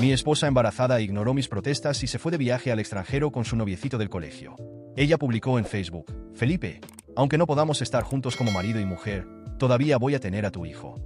Mi esposa embarazada ignoró mis protestas y se fue de viaje al extranjero con su noviecito del colegio. Ella publicó en Facebook: Felipe, aunque no podamos estar juntos como marido y mujer, todavía voy a tener a tu hijo.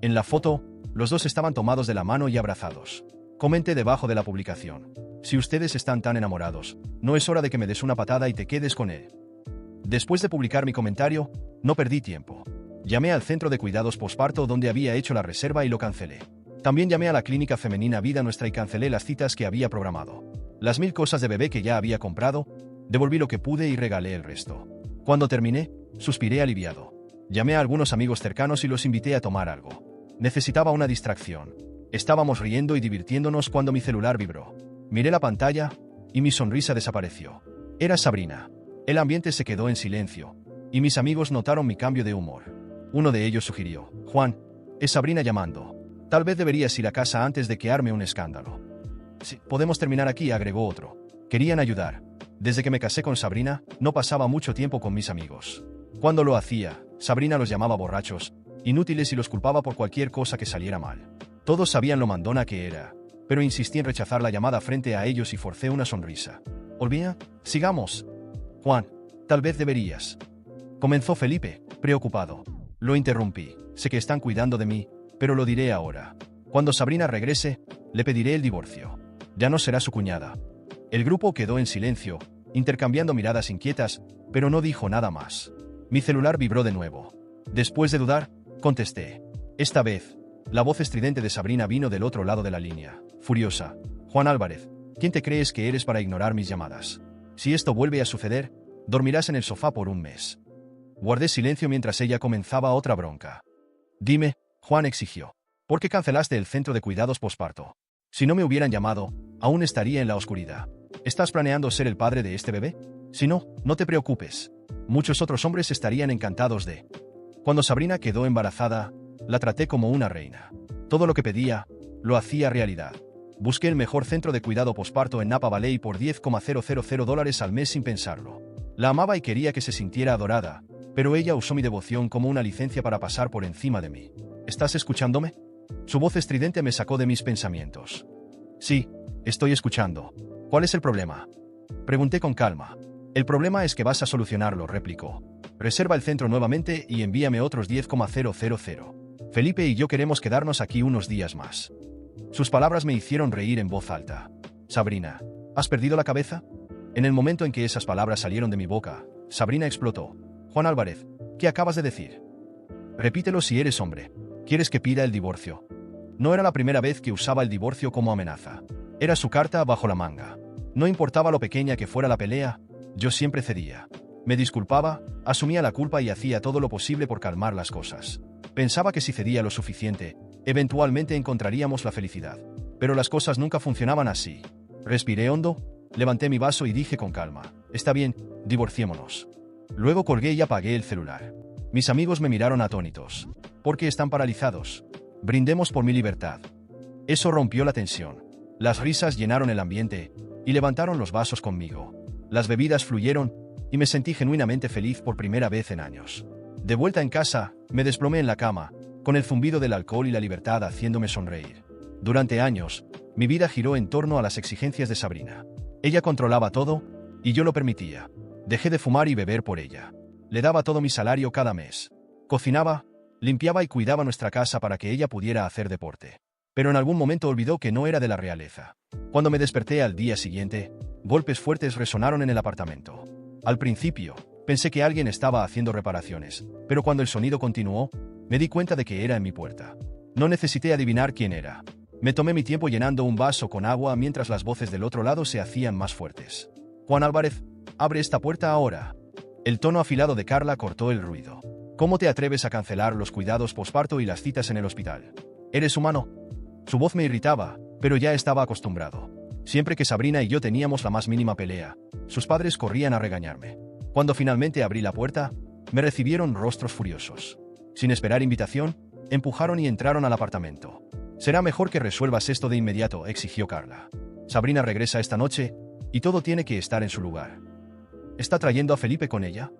En la foto, los dos estaban tomados de la mano y abrazados. Comenté debajo de la publicación: si ustedes están tan enamorados, no es hora de que me des una patada y te quedes con él. Después de publicar mi comentario, no perdí tiempo. Llamé al centro de cuidados posparto donde había hecho la reserva y lo cancelé. También llamé a la clínica femenina Vida Nuestra y cancelé las citas que había programado. Las 1000 cosas de bebé que ya había comprado, devolví lo que pude y regalé el resto. Cuando terminé, suspiré aliviado. Llamé a algunos amigos cercanos y los invité a tomar algo. Necesitaba una distracción. Estábamos riendo y divirtiéndonos cuando mi celular vibró. Miré la pantalla y mi sonrisa desapareció. Era Sabrina. El ambiente se quedó en silencio y mis amigos notaron mi cambio de humor. Uno de ellos sugirió: Juan, es Sabrina llamando. Tal vez deberías ir a casa antes de que arme un escándalo. Sí, podemos terminar aquí, agregó otro. Querían ayudar. Desde que me casé con Sabrina, no pasaba mucho tiempo con mis amigos. Cuando lo hacía, Sabrina los llamaba borrachos, inútiles y los culpaba por cualquier cosa que saliera mal. Todos sabían lo mandona que era, pero insistí en rechazar la llamada frente a ellos y forcé una sonrisa. ¿Olvida? Sigamos. Juan, tal vez deberías. Comenzó Felipe, preocupado. Lo interrumpí. Sé que están cuidando de mí, pero lo diré ahora. Cuando Sabrina regrese, le pediré el divorcio. Ya no será su cuñada. El grupo quedó en silencio, intercambiando miradas inquietas, pero no dijo nada más. Mi celular vibró de nuevo. Después de dudar, contesté. Esta vez, la voz estridente de Sabrina vino del otro lado de la línea. Furiosa: Juan Álvarez, ¿quién te crees que eres para ignorar mis llamadas? Si esto vuelve a suceder, dormirás en el sofá por un mes. Guardé silencio mientras ella comenzaba otra bronca. Dime, Juan exigió, ¿por qué cancelaste el centro de cuidados posparto? Si no me hubieran llamado, aún estaría en la oscuridad. ¿Estás planeando ser el padre de este bebé? Si no, no te preocupes. Muchos otros hombres estarían encantados de... Cuando Sabrina quedó embarazada, la traté como una reina. Todo lo que pedía, lo hacía realidad. Busqué el mejor centro de cuidado posparto en Napa Valley por $10,000 al mes sin pensarlo. La amaba y quería que se sintiera adorada, pero ella usó mi devoción como una licencia para pasar por encima de mí. ¿Estás escuchándome? Su voz estridente me sacó de mis pensamientos. Sí, estoy escuchando. ¿Cuál es el problema? Pregunté con calma. El problema es que vas a solucionarlo, replicó. Reserva el centro nuevamente y envíame otros 10,000. Felipe y yo queremos quedarnos aquí unos días más. Sus palabras me hicieron reír en voz alta. Sabrina, ¿has perdido la cabeza? En el momento en que esas palabras salieron de mi boca, Sabrina explotó. Juan Álvarez, ¿qué acabas de decir? Repítelo si eres hombre. ¿Quieres que pida el divorcio? No era la primera vez que usaba el divorcio como amenaza. Era su carta bajo la manga. No importaba lo pequeña que fuera la pelea, yo siempre cedía. Me disculpaba, asumía la culpa y hacía todo lo posible por calmar las cosas. Pensaba que si cedía lo suficiente, eventualmente encontraríamos la felicidad. Pero las cosas nunca funcionaban así. Respiré hondo, levanté mi vaso y dije con calma: está bien, divorciémonos. Luego colgué y apagué el celular. Mis amigos me miraron atónitos. ¿Por qué están paralizados? Brindemos por mi libertad. Eso rompió la tensión. Las risas llenaron el ambiente y levantaron los vasos conmigo. Las bebidas fluyeron y me sentí genuinamente feliz por primera vez en años. De vuelta en casa, me desplomé en la cama, con el zumbido del alcohol y la libertad haciéndome sonreír. Durante años, mi vida giró en torno a las exigencias de Sabrina. Ella controlaba todo y yo lo permitía. Dejé de fumar y beber por ella. Le daba todo mi salario cada mes. Cocinaba, limpiaba y cuidaba nuestra casa para que ella pudiera hacer deporte. Pero en algún momento olvidó que no era de la realeza. Cuando me desperté al día siguiente, golpes fuertes resonaron en el apartamento. Al principio, pensé que alguien estaba haciendo reparaciones, pero cuando el sonido continuó, me di cuenta de que era en mi puerta. No necesité adivinar quién era. Me tomé mi tiempo llenando un vaso con agua mientras las voces del otro lado se hacían más fuertes. Juan Álvarez, abre esta puerta ahora. El tono afilado de Carla cortó el ruido. ¿Cómo te atreves a cancelar los cuidados posparto y las citas en el hospital? ¿Eres humano? Su voz me irritaba, pero ya estaba acostumbrado. Siempre que Sabrina y yo teníamos la más mínima pelea, sus padres corrían a regañarme. Cuando finalmente abrí la puerta, me recibieron rostros furiosos. Sin esperar invitación, empujaron y entraron al apartamento. Será mejor que resuelvas esto de inmediato, exigió Carla. Sabrina regresa esta noche, y todo tiene que estar en su lugar. ¿Está trayendo a Felipe con ella?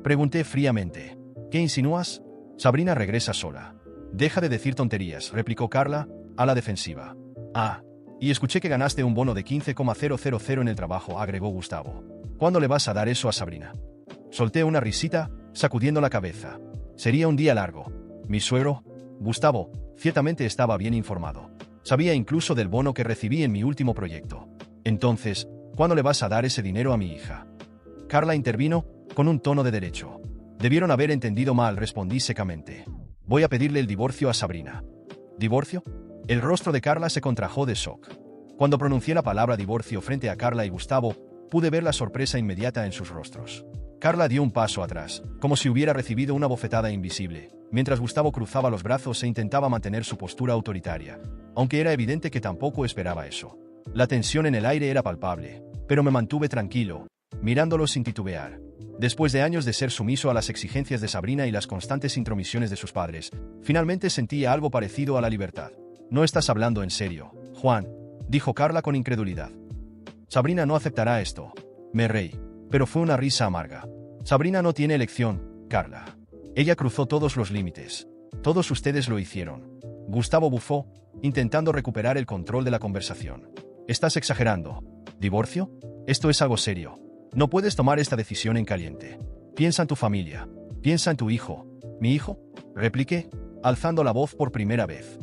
Pregunté fríamente. ¿Qué insinúas? Sabrina regresa sola. Deja de decir tonterías, replicó Carla, a la defensiva. Ah, Y escuché que ganaste un bono de 15,000 en el trabajo, agregó Gustavo. ¿Cuándo le vas a dar eso a Sabrina? Solté una risita, sacudiendo la cabeza. Sería un día largo. Mi suegro, Gustavo, ciertamente estaba bien informado. Sabía incluso del bono que recibí en mi último proyecto. Entonces, ¿cuándo le vas a dar ese dinero a mi hija? Carla intervino, con un tono de derecho. Debieron haber entendido mal, respondí secamente. Voy a pedirle el divorcio a Sabrina. ¿Divorcio? El rostro de Carla se contrajo de shock. Cuando pronuncié la palabra divorcio frente a Carla y Gustavo, pude ver la sorpresa inmediata en sus rostros. Carla dio un paso atrás, como si hubiera recibido una bofetada invisible, mientras Gustavo cruzaba los brazos e intentaba mantener su postura autoritaria, aunque era evidente que tampoco esperaba eso. La tensión en el aire era palpable, pero me mantuve tranquilo, mirándolo sin titubear. Después de años de ser sumiso a las exigencias de Sabrina y las constantes intromisiones de sus padres, finalmente sentía algo parecido a la libertad. No estás hablando en serio, Juan, dijo Carla con incredulidad. Sabrina no aceptará esto. Me reí, pero fue una risa amarga. Sabrina no tiene elección, Carla. Ella cruzó todos los límites. Todos ustedes lo hicieron. Gustavo bufó, intentando recuperar el control de la conversación. Estás exagerando. ¿Divorcio? Esto es algo serio. No puedes tomar esta decisión en caliente. Piensa en tu familia. Piensa en tu hijo. ¿Mi hijo? Repliqué, alzando la voz por primera vez.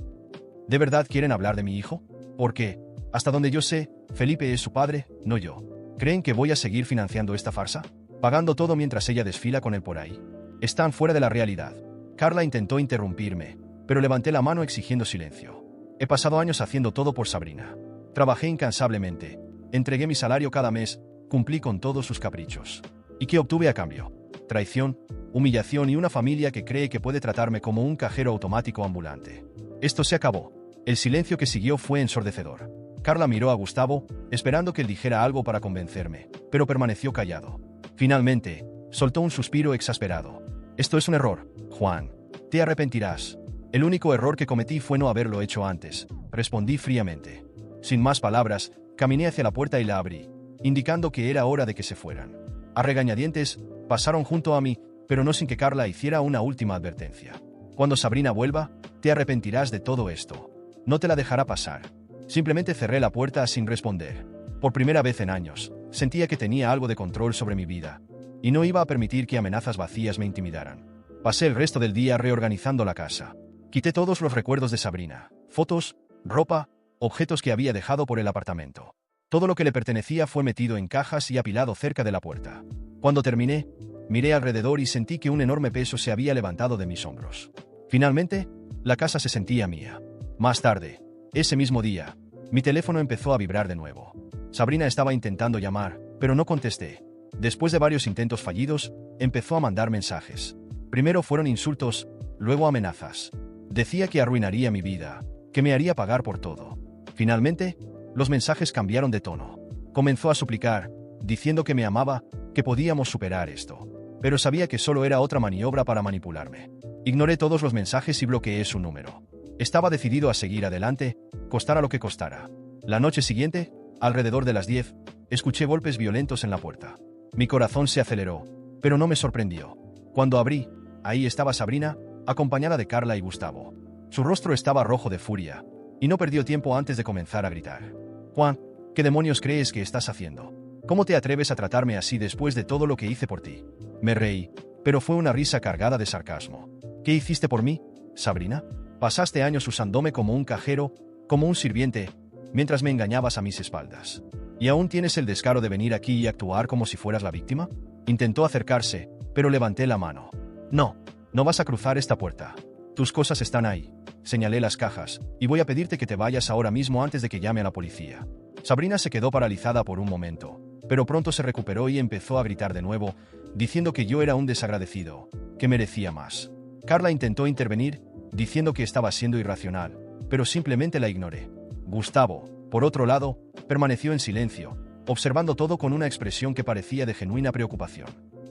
¿De verdad quieren hablar de mi hijo? Porque, hasta donde yo sé, Felipe es su padre, no yo. ¿Creen que voy a seguir financiando esta farsa? Pagando todo mientras ella desfila con él por ahí. Están fuera de la realidad. Carla intentó interrumpirme, pero levanté la mano exigiendo silencio. He pasado años haciendo todo por Sabrina. Trabajé incansablemente. Entregué mi salario cada mes. Cumplí con todos sus caprichos. ¿Y qué obtuve a cambio? Traición, humillación y una familia que cree que puede tratarme como un cajero automático ambulante. Esto se acabó. El silencio que siguió fue ensordecedor. Carla miró a Gustavo, esperando que él dijera algo para convencerme, pero permaneció callado. Finalmente, soltó un suspiro exasperado. Esto es un error, Juan. Te arrepentirás. El único error que cometí fue no haberlo hecho antes, respondí fríamente. Sin más palabras, caminé hacia la puerta y la abrí, indicando que era hora de que se fueran. A regañadientes, pasaron junto a mí, pero no sin que Carla hiciera una última advertencia. Cuando Sabrina vuelva, te arrepentirás de todo esto. No te la dejará pasar. Simplemente cerré la puerta sin responder. Por primera vez en años, sentía que tenía algo de control sobre mi vida, y no iba a permitir que amenazas vacías me intimidaran. Pasé el resto del día reorganizando la casa. Quité todos los recuerdos de Sabrina, fotos, ropa, objetos que había dejado por el apartamento. Todo lo que le pertenecía fue metido en cajas y apilado cerca de la puerta. Cuando terminé, miré alrededor y sentí que un enorme peso se había levantado de mis hombros. Finalmente, la casa se sentía mía. Más tarde, ese mismo día, mi teléfono empezó a vibrar de nuevo. Sabrina estaba intentando llamar, pero no contesté. Después de varios intentos fallidos, empezó a mandar mensajes. Primero fueron insultos, luego amenazas. Decía que arruinaría mi vida, que me haría pagar por todo. Finalmente, los mensajes cambiaron de tono. Comenzó a suplicar, diciendo que me amaba, que podíamos superar esto. Pero sabía que solo era otra maniobra para manipularme. Ignoré todos los mensajes y bloqueé su número. Estaba decidido a seguir adelante, costara lo que costara. La noche siguiente, alrededor de las 10, escuché golpes violentos en la puerta. Mi corazón se aceleró, pero no me sorprendió. Cuando abrí, ahí estaba Sabrina, acompañada de Carla y Gustavo. Su rostro estaba rojo de furia, y no perdió tiempo antes de comenzar a gritar. Juan, ¿qué demonios crees que estás haciendo? ¿Cómo te atreves a tratarme así después de todo lo que hice por ti? Me reí, pero fue una risa cargada de sarcasmo. ¿Qué hiciste por mí, Sabrina? Pasaste años usándome como un cajero, como un sirviente, mientras me engañabas a mis espaldas. ¿Y aún tienes el descaro de venir aquí y actuar como si fueras la víctima? Intentó acercarse, pero levanté la mano. No, no vas a cruzar esta puerta. Tus cosas están ahí. Señalé las cajas, y voy a pedirte que te vayas ahora mismo antes de que llame a la policía. Sabrina se quedó paralizada por un momento, pero pronto se recuperó y empezó a gritar de nuevo, diciendo que yo era un desagradecido, que merecía más. Carla intentó intervenir, diciendo que estaba siendo irracional, pero simplemente la ignoré. Gustavo, por otro lado, permaneció en silencio, observando todo con una expresión que parecía de genuina preocupación.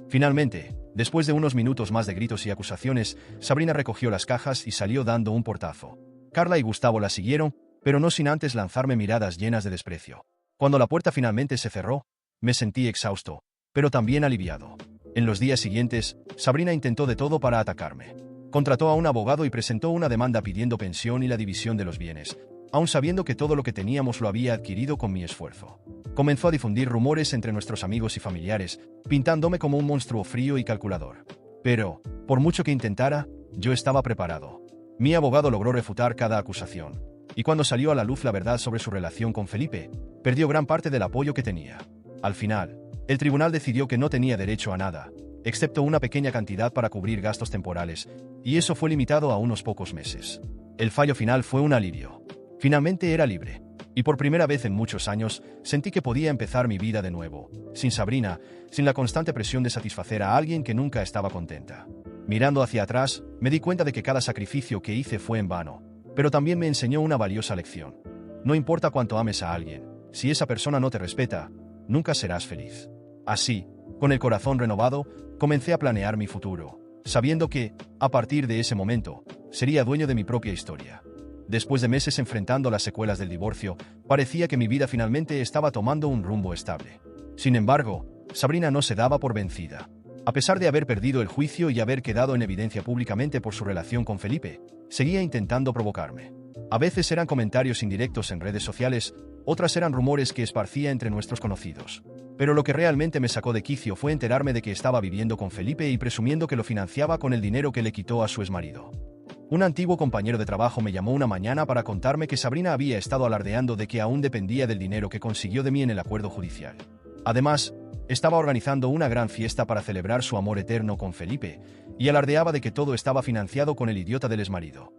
Finalmente, después de unos minutos más de gritos y acusaciones, Sabrina recogió las cajas y salió dando un portazo. Carla y Gustavo la siguieron, pero no sin antes lanzarme miradas llenas de desprecio. Cuando la puerta finalmente se cerró, me sentí exhausto, pero también aliviado. En los días siguientes, Sabrina intentó de todo para atacarme. Contrató a un abogado y presentó una demanda pidiendo pensión y la división de los bienes, aun sabiendo que todo lo que teníamos lo había adquirido con mi esfuerzo. Comenzó a difundir rumores entre nuestros amigos y familiares, pintándome como un monstruo frío y calculador. Pero, por mucho que intentara, yo estaba preparado. Mi abogado logró refutar cada acusación, y cuando salió a la luz la verdad sobre su relación con Felipe, perdió gran parte del apoyo que tenía. Al final, el tribunal decidió que no tenía derecho a nada, excepto una pequeña cantidad para cubrir gastos temporales, y eso fue limitado a unos pocos meses. El fallo final fue un alivio. Finalmente era libre, y por primera vez en muchos años sentí que podía empezar mi vida de nuevo, sin Sabrina, sin la constante presión de satisfacer a alguien que nunca estaba contenta. Mirando hacia atrás, me di cuenta de que cada sacrificio que hice fue en vano, pero también me enseñó una valiosa lección. No importa cuánto ames a alguien, si esa persona no te respeta, nunca serás feliz. Así, con el corazón renovado, comencé a planear mi futuro, sabiendo que, a partir de ese momento, sería dueño de mi propia historia. Después de meses enfrentando las secuelas del divorcio, parecía que mi vida finalmente estaba tomando un rumbo estable. Sin embargo, Sabrina no se daba por vencida. A pesar de haber perdido el juicio y haber quedado en evidencia públicamente por su relación con Felipe, seguía intentando provocarme. A veces eran comentarios indirectos en redes sociales, otras eran rumores que esparcía entre nuestros conocidos. Pero lo que realmente me sacó de quicio fue enterarme de que estaba viviendo con Felipe y presumiendo que lo financiaba con el dinero que le quitó a su exmarido. Un antiguo compañero de trabajo me llamó una mañana para contarme que Sabrina había estado alardeando de que aún dependía del dinero que consiguió de mí en el acuerdo judicial. Además, estaba organizando una gran fiesta para celebrar su amor eterno con Felipe, y alardeaba de que todo estaba financiado con el idiota del exmarido.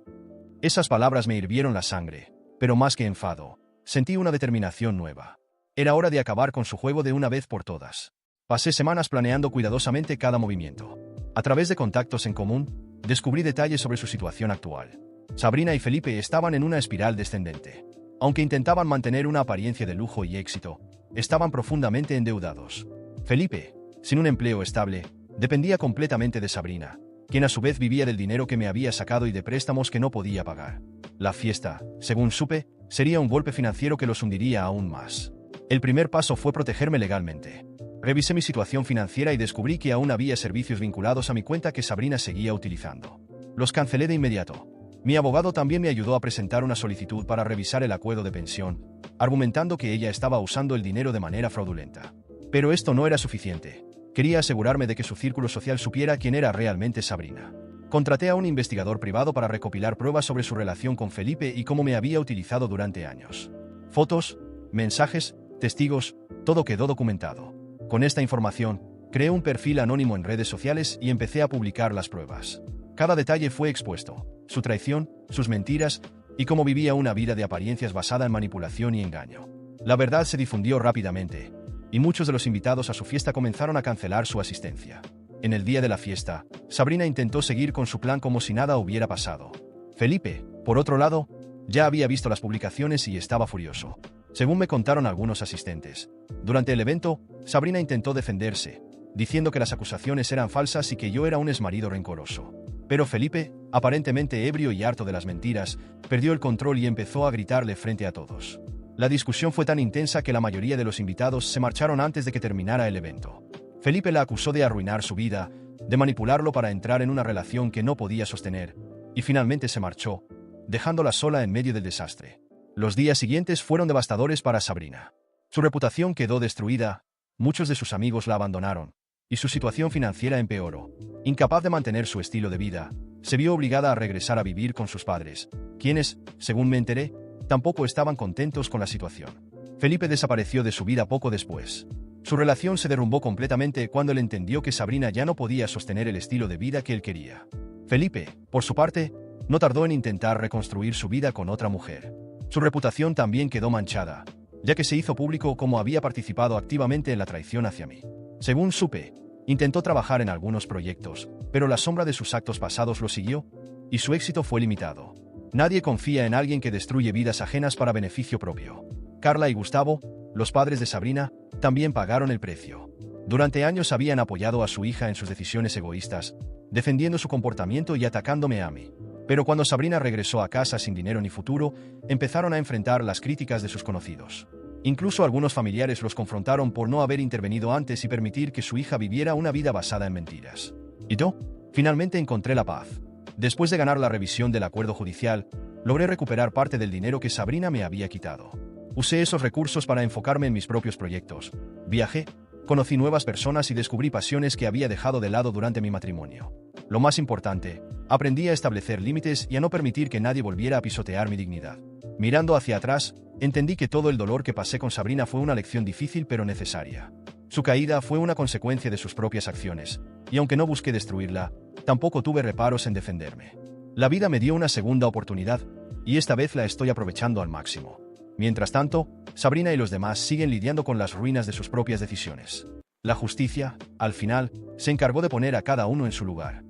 Esas palabras me hirvieron la sangre, pero más que enfado, sentí una determinación nueva. Era hora de acabar con su juego de una vez por todas. Pasé semanas planeando cuidadosamente cada movimiento. A través de contactos en común, descubrí detalles sobre su situación actual. Sabrina y Felipe estaban en una espiral descendente. Aunque intentaban mantener una apariencia de lujo y éxito, estaban profundamente endeudados. Felipe, sin un empleo estable, dependía completamente de Sabrina, quien a su vez vivía del dinero que me había sacado y de préstamos que no podía pagar. La fiesta, según supe, sería un golpe financiero que los hundiría aún más. El primer paso fue protegerme legalmente. Revisé mi situación financiera y descubrí que aún había servicios vinculados a mi cuenta que Sabrina seguía utilizando. Los cancelé de inmediato. Mi abogado también me ayudó a presentar una solicitud para revisar el acuerdo de pensión, argumentando que ella estaba usando el dinero de manera fraudulenta. Pero esto no era suficiente. Quería asegurarme de que su círculo social supiera quién era realmente Sabrina. Contraté a un investigador privado para recopilar pruebas sobre su relación con Felipe y cómo me había utilizado durante años. Fotos, mensajes, testigos, todo quedó documentado. Con esta información, creé un perfil anónimo en redes sociales y empecé a publicar las pruebas. Cada detalle fue expuesto: su traición, sus mentiras y cómo vivía una vida de apariencias basada en manipulación y engaño. La verdad se difundió rápidamente, y muchos de los invitados a su fiesta comenzaron a cancelar su asistencia. En el día de la fiesta, Sabrina intentó seguir con su plan como si nada hubiera pasado. Felipe, por otro lado, ya había visto las publicaciones y estaba furioso. Según me contaron algunos asistentes, durante el evento, Sabrina intentó defenderse, diciendo que las acusaciones eran falsas y que yo era un exmarido rencoroso. Pero Felipe, aparentemente ebrio y harto de las mentiras, perdió el control y empezó a gritarle frente a todos. La discusión fue tan intensa que la mayoría de los invitados se marcharon antes de que terminara el evento. Felipe la acusó de arruinar su vida, de manipularlo para entrar en una relación que no podía sostener, y finalmente se marchó, dejándola sola en medio del desastre. Los días siguientes fueron devastadores para Sabrina. Su reputación quedó destruida, muchos de sus amigos la abandonaron, y su situación financiera empeoró. Incapaz de mantener su estilo de vida, se vio obligada a regresar a vivir con sus padres, quienes, según me enteré, tampoco estaban contentos con la situación. Felipe desapareció de su vida poco después. Su relación se derrumbó completamente cuando él entendió que Sabrina ya no podía sostener el estilo de vida que él quería. Felipe, por su parte, no tardó en intentar reconstruir su vida con otra mujer. Su reputación también quedó manchada, ya que se hizo público cómo había participado activamente en la traición hacia mí. Según supe, intentó trabajar en algunos proyectos, pero la sombra de sus actos pasados lo siguió, y su éxito fue limitado. Nadie confía en alguien que destruye vidas ajenas para beneficio propio. Carla y Gustavo, los padres de Sabrina, también pagaron el precio. Durante años habían apoyado a su hija en sus decisiones egoístas, defendiendo su comportamiento y atacándome a mí. Pero cuando Sabrina regresó a casa sin dinero ni futuro, empezaron a enfrentar las críticas de sus conocidos. Incluso algunos familiares los confrontaron por no haber intervenido antes y permitir que su hija viviera una vida basada en mentiras. Y yo, finalmente encontré la paz. Después de ganar la revisión del acuerdo judicial, logré recuperar parte del dinero que Sabrina me había quitado. Usé esos recursos para enfocarme en mis propios proyectos. Viajé, conocí nuevas personas y descubrí pasiones que había dejado de lado durante mi matrimonio. Lo más importante, aprendí a establecer límites y a no permitir que nadie volviera a pisotear mi dignidad. Mirando hacia atrás, entendí que todo el dolor que pasé con Sabrina fue una lección difícil pero necesaria. Su caída fue una consecuencia de sus propias acciones, y aunque no busqué destruirla, tampoco tuve reparos en defenderme. La vida me dio una segunda oportunidad, y esta vez la estoy aprovechando al máximo. Mientras tanto, Sabrina y los demás siguen lidiando con las ruinas de sus propias decisiones. La justicia, al final, se encargó de poner a cada uno en su lugar.